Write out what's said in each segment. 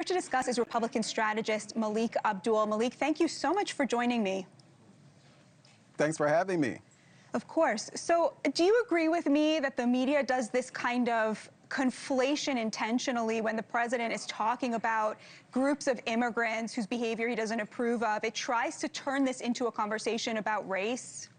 To discuss is Republican strategist Melik Abdul. Melik, thank you so much for joining me. Thanks for having me. Of course. So do you agree with me that the media does this kind of conflation intentionally when the president is talking about groups of immigrants whose behavior he doesn't approve of? It tries to turn this into a conversation about race.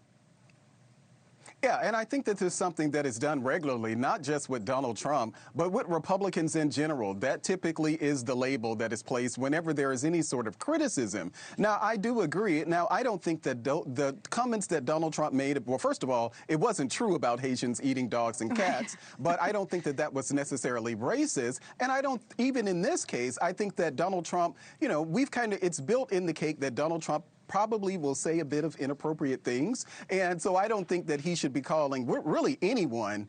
Yeah, and I think that this is something that is done regularly, not just with Donald Trump, but with Republicans in general. That typically is the label that is placed whenever there is any sort of criticism. Now, I do agree. Now, I don't think that the comments that Donald Trump made, well, first of all, it wasn't true about Haitians eating dogs and cats, but I don't think that that was necessarily racist. And I don't, even in this case, I think that Donald Trump, it's built in the cake that Donald Trump probably will say a bit of inappropriate things. And so I don't think that he should be calling really anyone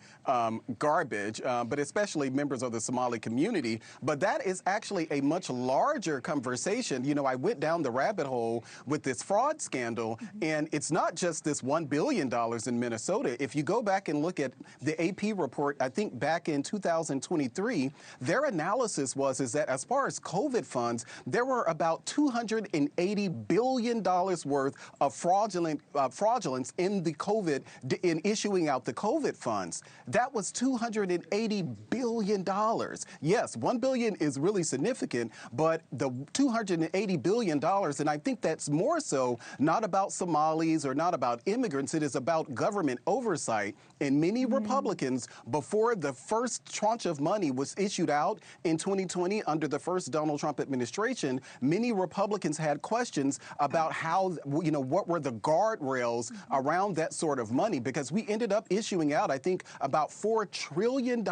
garbage, but especially members of the Somali community. But that is actually a much larger conversation. You know, I went down the rabbit hole with this fraud scandal, and it's not just this $1 billion in Minnesota. If you go back and look at the AP report, I think back in 2023, their analysis is that as far as COVID funds, there were about $280 billion worth of fraudulence in the COVID, in issuing out the COVID funds. That was $280 billion. Yes, $1 billion is really significant, but the $280 billion, and I think that's more so not about Somalis or not about immigrants, it is about government oversight. And many Republicans, before the first tranche of money was issued out in 2020 under the first Donald Trump administration, many Republicans had questions about how, what were the guardrails around that sort of money, because we ended up issuing out, I think, about $4 trillion.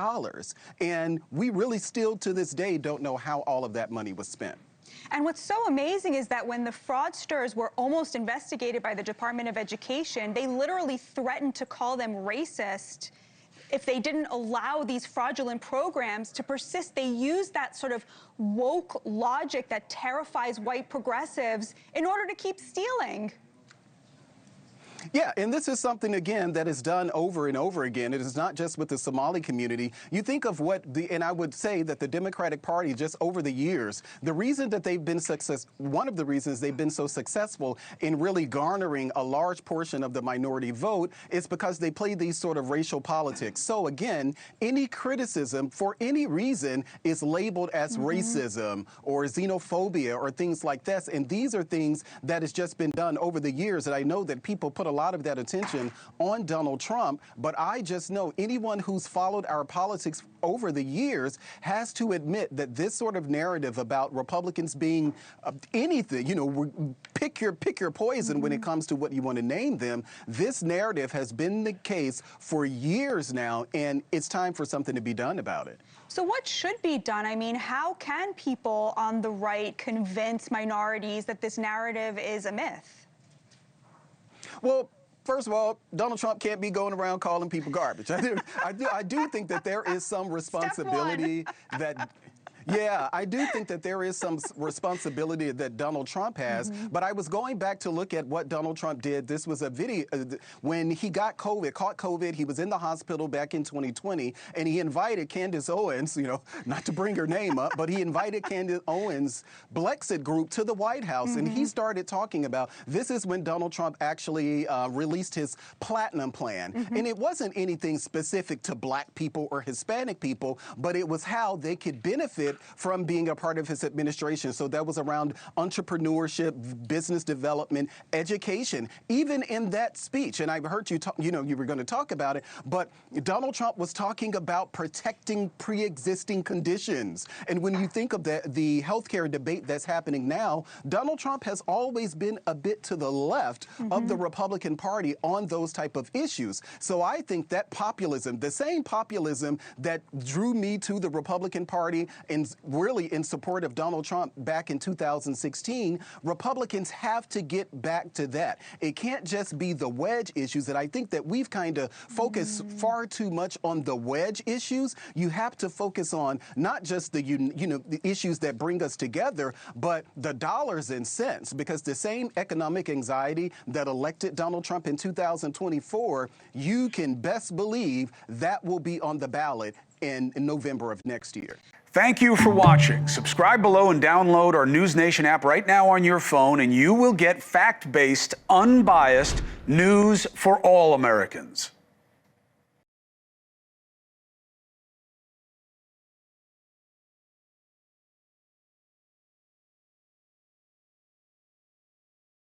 And we really still to this day don't know how all of that money was spent. And what's so amazing is that when the fraudsters were almost investigated by the Department of Education, they literally threatened to call them racist if they didn't allow these fraudulent programs to persist. They used that sort of woke logic that terrifies white progressives in order to keep stealing. Yeah, and this is something, again, that is done over and over again. It is not just with the Somali community. You think of and I would say that the Democratic Party, just over the years, the reason that they've been one of the reasons they've been so successful in really garnering a large portion of the minority vote is because they play these sort of racial politics. So again, any criticism for any reason is labeled as racism or xenophobia or things like this. And these are things that has just been done over the years. And I know that people put a lot of that attention on Donald Trump, but I just know anyone who's followed our politics over the years has to admit that this sort of narrative about Republicans being anything, pick your poison when it comes to what you want to name them. This narrative has been the case for years now, and it's time for something to be done about it. So what should be done? I mean, how can people on the right convince minorities that this narrative is a myth? Well, first of all, Donald Trump can't be going around calling people garbage. I do think that there is some responsibility that. Yeah, I do think that there is some responsibility that Donald Trump has, but I was going back to look at what Donald Trump did. This was a video when he caught COVID, he was in the hospital back in 2020, and he invited Candace Owens, not to bring her name up, but he invited Candace Owens' Blexit group to the White House, and he started talking about, this is when Donald Trump actually released his Platinum Plan, and it wasn't anything specific to Black people or Hispanic people, but it was how they could benefit from being a part of his administration. So that was around entrepreneurship, business development, education, even in that speech. And I've heard you talk, you were going to talk about it, but Donald Trump was talking about protecting pre-existing conditions. And when you think of the healthcare debate that's happening now, Donald Trump has always been a bit to the left of the Republican Party on those type of issues. So I think that populism, the same populism that drew me to the Republican Party and really in support of Donald Trump back in 2016, Republicans have to get back to that. It can't just be the wedge issues, and I think that we've kind of focused far too much on the wedge issues. You have to focus on not just the the issues that bring us together, but the dollars and cents, because the same economic anxiety that elected Donald Trump in 2024, you can best believe that will be on the ballot in November of next year. Thank you for watching. Subscribe below and download our NewsNation app right now on your phone, and you will get fact-based, unbiased news for all Americans.